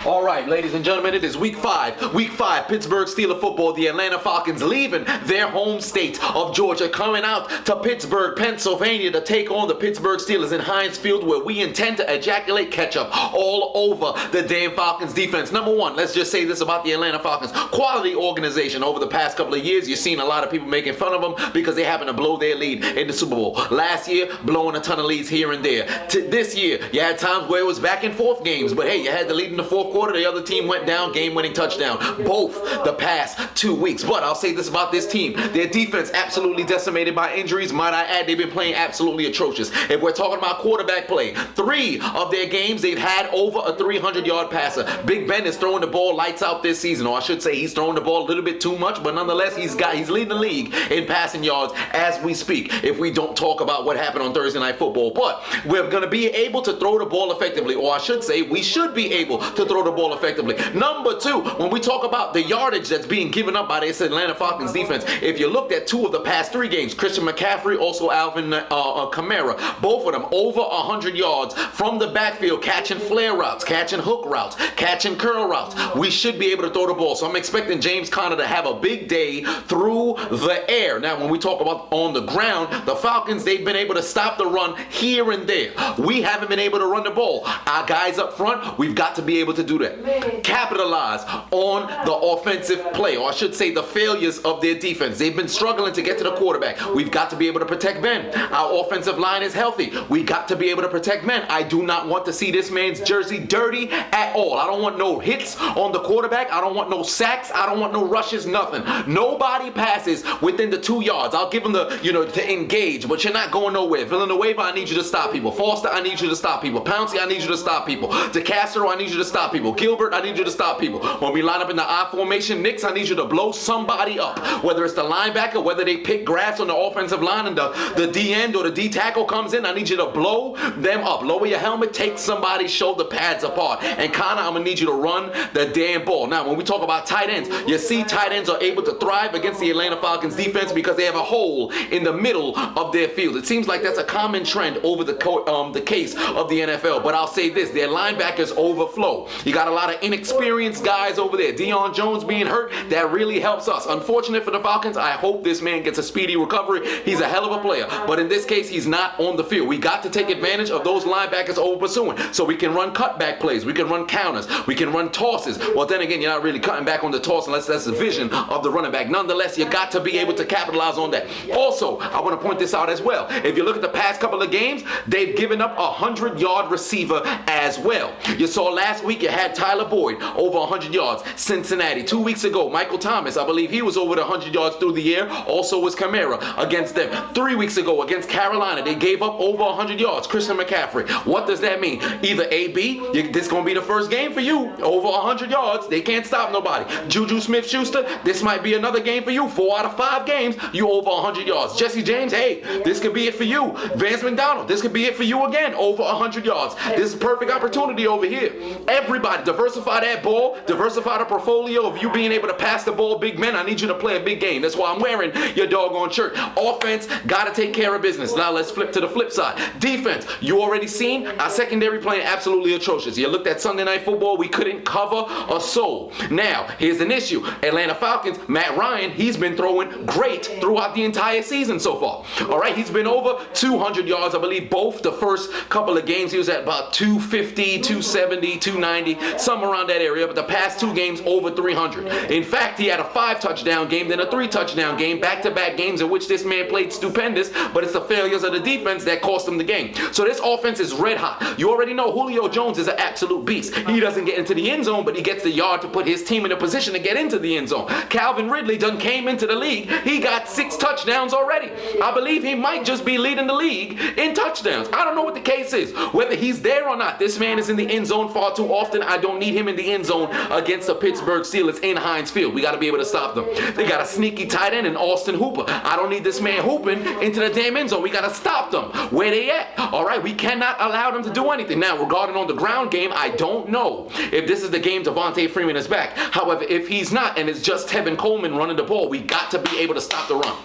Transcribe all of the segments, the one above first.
All right, ladies and gentlemen, it is week 5. Week 5, Pittsburgh Steelers football. The Atlanta Falcons leaving their home state of Georgia, coming out to Pittsburgh, Pennsylvania to take on the Pittsburgh Steelers in Heinz Field, where we intend to ejaculate ketchup all over the damn Falcons defense. Number one, let's just say this about the Atlanta Falcons. Quality organization. Over the past couple of years, you've seen a lot of people making fun of them because they happen to blow their lead in the Super Bowl. Last year, blowing a ton of leads here and there. This year, you had times where it was back and forth games, but hey, you had the lead in the fourth quarter, the other team went down, game-winning touchdown. Both the past 2 weeks. But I'll say this about this team. Their defense absolutely decimated by injuries. Might I add, they've been playing absolutely atrocious. If we're talking about quarterback play, 3 of their games, they've had over a 300-yard passer. Big Ben is throwing the ball lights out this season, or I should say he's throwing the ball a little bit too much, but nonetheless, he's leading the league in passing yards as we speak, if we don't talk about what happened on Thursday Night Football. But we're going to be able to throw the ball effectively, or I should say we should be able to throw the ball effectively. Number 2, when we talk about the yardage that's being given up by this Atlanta Falcons defense, if you looked at 2 of the past 3 games, Christian McCaffrey, also Alvin Kamara, both of them over 100 yards from the backfield, catching flare routes, catching hook routes, catching curl routes. We should be able to throw the ball. So I'm expecting James Conner to have a big day through the air. Now, when we talk about on the ground, the Falcons, they've been able to stop the run here and there. We haven't been able to run the ball. Our guys up front, we've got to be able to do that. Capitalize on the offensive play, or I should say the failures of their defense. They've been struggling to get to the quarterback. We've got to be able to protect Ben. Our offensive line is healthy. We got to be able to protect Ben. I do not want to see this man's jersey dirty at all. I don't want no hits on the quarterback. I don't want no sacks. I don't want no rushes, nothing. Nobody passes within the 2 yards. I'll give them the, to engage, but you're not going nowhere. Villanueva, I need you to stop people. Foster, I need you to stop people. Pouncey, I need you to stop people. DeCastro, I need you to stop people. Gilbert, I need you to stop people. When we line up in the I formation, Knicks, I need you to blow somebody up. Whether it's the linebacker, whether they pick grass on the offensive line and the D end or the D tackle comes in, I need you to blow them up. Lower your helmet, take somebody's shoulder pads apart. And Connor, I'm going to need you to run the damn ball. Now, when we talk about tight ends, you see tight ends are able to thrive against the Atlanta Falcons defense because they have a hole in the middle of their field. It seems like that's a common trend over the case of the NFL. But I'll say this, their linebackers overflow. You got a lot of inexperienced guys over there. Deion Jones being hurt, that really helps us. Unfortunate for the Falcons, I hope this man gets a speedy recovery. He's a hell of a player. But in this case, he's not on the field. We got to take advantage of those linebackers over pursuing. So we can run cutback plays. We can run counters. We can run tosses. Well, then again, you're not really cutting back on the toss unless that's the vision of the running back. Nonetheless, you got to be able to capitalize on that. Also, I want to point this out as well. If you look at the past couple of games, they've given up a 100-yard receiver as well. You saw last week you had Tyler Boyd over 100 yards. Cincinnati. 2 weeks ago, Michael Thomas, I believe he was over the 100 yards through the air. Also was Kamara against them. 3 weeks ago against Carolina, they gave up over 100 yards. Christian McCaffrey. What does that mean? Either AB, this is going to be the first game for you. Over 100 yards. They can't stop nobody. Juju Smith-Schuster, this might be another game for you. 4 out of 5 games, you over 100 yards. Jesse James, hey, this could be it for you. Vance McDonald, this could be it for you again. Over 100 yards. This is perfect opportunity over here. Everybody, diversify that ball. Diversify the portfolio of you being able to pass the ball. Big men, I need you to play a big game. That's why I'm wearing your doggone shirt. Offense, got to take care of business. Now let's flip to the flip side. Defense, you already seen our secondary playing absolutely atrocious. You looked at Sunday Night Football, we couldn't cover a soul. Now, here's an issue. Atlanta Falcons, Matt Ryan, he's been throwing great throughout the entire season so far. All right, he's been over 200 yards. I believe both the first couple of games he was at about 250, 270, 290, somewhere around that area. But the past 2 games over 300. In fact, he had a 5-touchdown game, then a 3-touchdown game, back-to-back games in which this man played stupendous, but it's the failures of the defense that cost him the game. So this offense is red hot. You already know Julio Jones is an absolute beast. He doesn't get into the end zone, but he gets the yard to put his team in a position to get into the end zone. Calvin Ridley done came into the league. He got 6 touchdowns already. I believe he might just be leading the league in touchdowns. I don't know what the case is, whether he's there or not. This man is in the end zone far too often. I don't need him in the end zone against the Pittsburgh Steelers in Heinz Field. We got to be able to stop them. They got a sneaky tight end in Austin Hooper. I don't need this man hooping into the damn end zone. We got to stop them. Where they at? All right, we cannot allow them to do anything. Now, regarding on the ground game, I don't know if this is the game Devontae Freeman is back. However, if he's not and it's just Tevin Coleman running the ball, we got to be able to stop the run.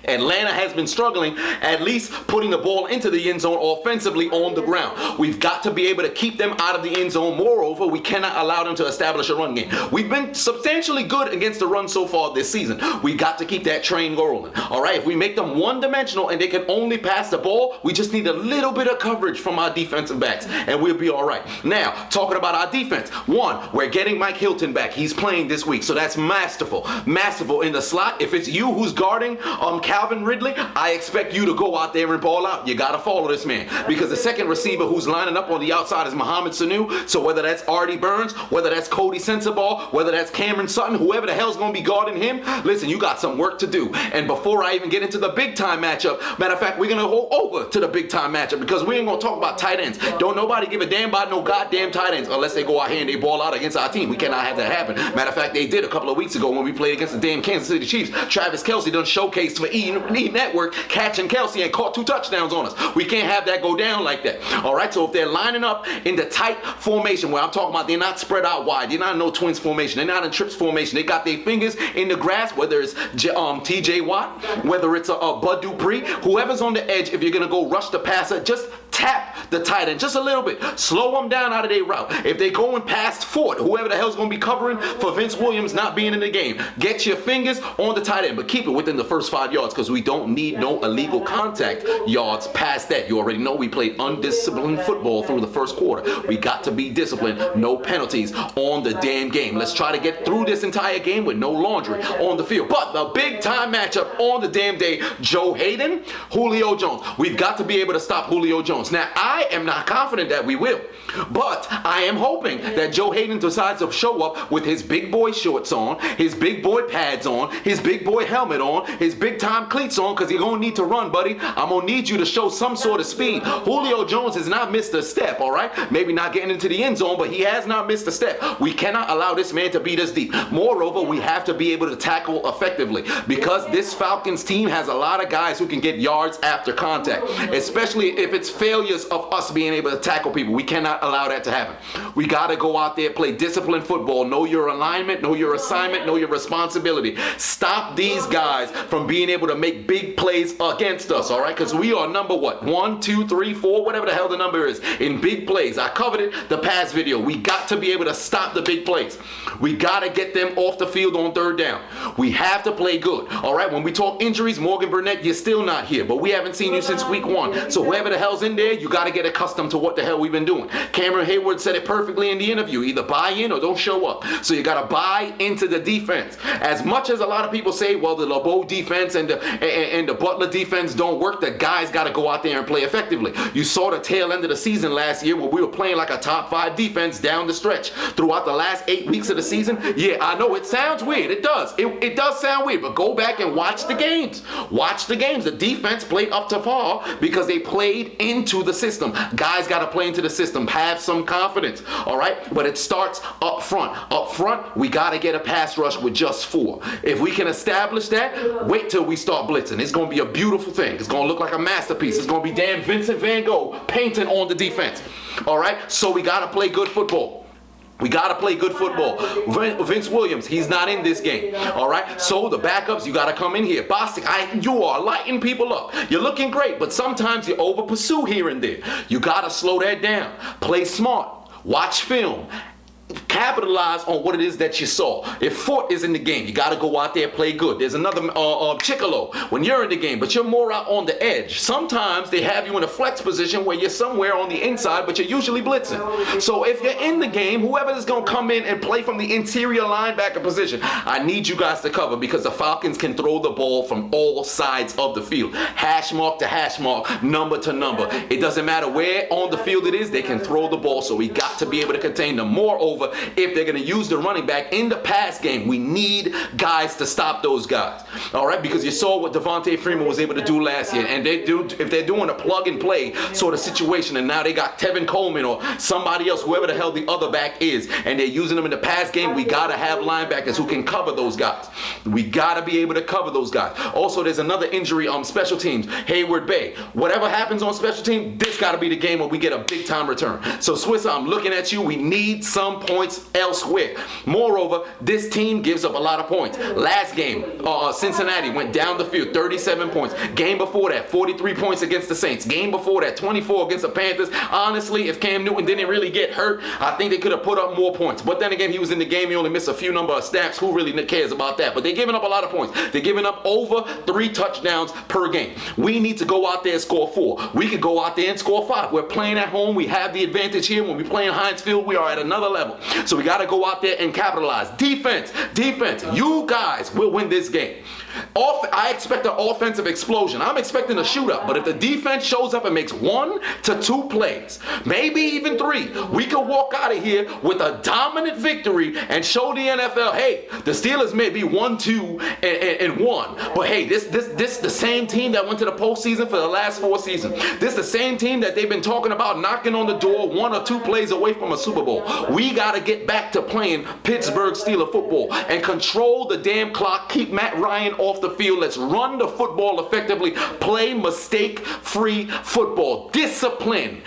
Atlanta has been struggling, at least putting the ball into the end zone offensively on the ground. We've got to be able to keep them out of the end zone. Moreover, we cannot allow them to establish a run game. We've been substantially good against the run so far this season. We got to keep that train rolling. All right, if we make them one-dimensional and they can only pass the ball, we just need a little bit of coverage from our defensive backs, and we'll be all right. Now, talking about our defense. One, we're getting Mike Hilton back. He's playing this week, so that's masterful. Masterful in the slot. If it's you who's guarding Calvin Ridley, I expect you to go out there and ball out. You got to follow this man, because the second receiver who's lining up on the outside is Mohamed Sanu. So whether that's Artie Burns, whether that's Cody Sensabaugh, whether that's Cameron Sutton, whoever the hell's going to be guarding him, listen, you got some work to do. And before I even get into the big time matchup, matter of fact, we're going to go over to the big time matchup, because we ain't going to talk about tight ends. Don't nobody give a damn about no goddamn tight ends unless they go out here and they ball out against our team. We cannot have that happen. Matter of fact, they did a couple of weeks ago when we played against the damn Kansas City Chiefs. Travis Kelce done showcased for E Network, catching Kelce and caught 2 touchdowns on us. We can't have that go down like that. All right, so if they're lining up in the tight formation, where I'm talking about they're not spread out wide, they're not in no twins formation, they're not in trips formation, they got their fingers in the grass, whether it's TJ Watt, whether it's Bud Dupree, whoever's on the edge, if you're going to go rush the passer, just tap the tight end just a little bit. Slow them down out of their route. If they going past Ford, whoever the hell's going to be covering for Vince Williams not being in the game, get your fingers on the tight end, but keep it within the first 5 yards, because we don't need no illegal contact yards past that. You already know we played undisciplined football through the first quarter. We got to be disciplined. No penalties on the damn game. Let's try to get through this entire game with no laundry on the field. But the big time matchup on the damn day, Joe Hayden, Julio Jones. We've got to be able to stop Julio Jones. Now, I am not confident that we will, but I am hoping that Joe Hayden decides to show up with his big boy shorts on, his big boy pads on, his big boy helmet on, his big time cleats on, because you're going to need to run, buddy. I'm going to need you to show some sort of speed. Julio Jones has not missed a step, all right? Maybe not getting into the end zone, but he has not missed a step. We cannot allow this man to beat us deep. Moreover, we have to be able to tackle effectively, because this Falcons team has a lot of guys who can get yards after contact, especially if it's failures of us being able to tackle people. We cannot allow that to happen. We got to go out there, play disciplined football, know your alignment, know your assignment, know your responsibility. Stop these guys from being able to make big plays against us, all right? Because we are number what? 1, 2, 3, 4, whatever the hell the number is in big plays. I covered it the past video. We got to be able to stop the big plays. We got to get them off the field on third down. We have to play good, all right? When we talk injuries, Morgan Burnett, you're still not here, but we haven't seen you since week 1. So whoever the hell's in there, you got to get accustomed to what the hell we've been doing. Cameron Hayward said it perfectly in the interview. Either buy in or don't show up. So you got to buy into the defense. As much as a lot of people say, well, the LeBeau defense and the Butler defense don't work, the guys got to go out there and play effectively. You saw the tail end of the season last year where we were playing like a top 5 defense down the stretch. Throughout the last 8 weeks of the season, yeah, I know it sounds weird. It does. It does sound weird, but go back and watch the games. Watch the games. The defense played up to par because they played into the system. Guys got to play into the system. Have some confidence, all right? But it starts up front. Up front, we got to get a pass rush with just 4. If we can establish that, wait till we start blitzing. It's going to be a beautiful thing. It's going to look like a masterpiece. It's going to be damn Vincent Van Gogh painting on the defense, all right? So we got to play good football. We got to play good football. Vince Williams, he's not in this game. All right? So the backups, you got to come in here. Bostic, you are lighting people up. You're looking great, but sometimes you over pursue here and there. You got to slow that down. Play smart. Watch film. Capitalize on what it is that you saw. If Fort is in the game, you got to go out there and play good. There's another Chiseled when you're in the game, but you're more out on the edge. Sometimes they have you in a flex position where you're somewhere on the inside, but you're usually blitzing. So if you're in the game, whoever is going to come in and play from the interior linebacker position, I need you guys to cover, because the Falcons can throw the ball from all sides of the field. Hash mark to hash mark, number to number. It doesn't matter where on the field it is, they can throw the ball, so we got to be able to contain them. Moreover, if they're going to use the running back in the pass game, we need guys to stop those guys. All right, because you saw what Devontae Freeman was able to do last year, and if they're doing a plug and play sort of situation, and now they got Tevin Coleman or somebody else, whoever the hell the other back is, and they're using them in the pass game, we got to have linebackers who can cover those guys. We got to be able to cover those guys. Also, there's another injury on special teams, Hayward Bay. Whatever happens on special teams, this got to be the game where we get a big time return. So Swiss, I'm looking at you. We need some points elsewhere. Moreover, this team gives up a lot of points. Last game, Cincinnati went down the field, 37 points. Game before that, 43 points against the Saints. Game before that, 24 against the Panthers. Honestly, if Cam Newton didn't really get hurt, I think they could have put up more points. But then again, he was in the game. He only missed a few number of snaps. Who really cares about that? But they're giving up a lot of points. They're giving up over 3 touchdowns per game. We need to go out there and score 4. We could go out there and score 5. We're playing at home. We have the advantage here. When we play in Heinz Field, we are at another level. So we got to go out there and capitalize. Defense. You guys will win this game. I expect an offensive explosion. I'm expecting a shootout. But if the defense shows up and makes 1 to 2 plays, maybe even 3, we could walk out of here with a dominant victory and show the NFL, hey, the Steelers may be 1-2 and 1, but hey, this the same team that went to the postseason for the last 4 seasons. This the same team that they've been talking about knocking on the door 1 or 2 plays away from a Super Bowl. We got to get back to playing Pittsburgh Steelers football and control the damn clock. Keep Matt Ryan off the field. Let's run the football effectively. Play mistake-free football. Discipline.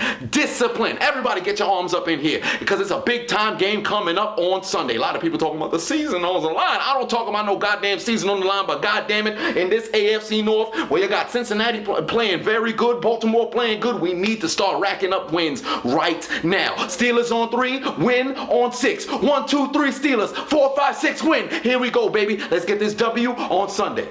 Everybody get your arms up in here because it's a big-time game coming up on Sunday. A lot of people talking about the season on the line. I don't talk about no goddamn season on the line, but goddamn it, in this AFC North where you got Cincinnati playing very good, Baltimore playing good, we need to start racking up wins right now. Steelers on 3, win on 6. 1, 2, 3 Steelers. 4, 5, 6 win. Here we go, baby. Let's get this W on Sunday.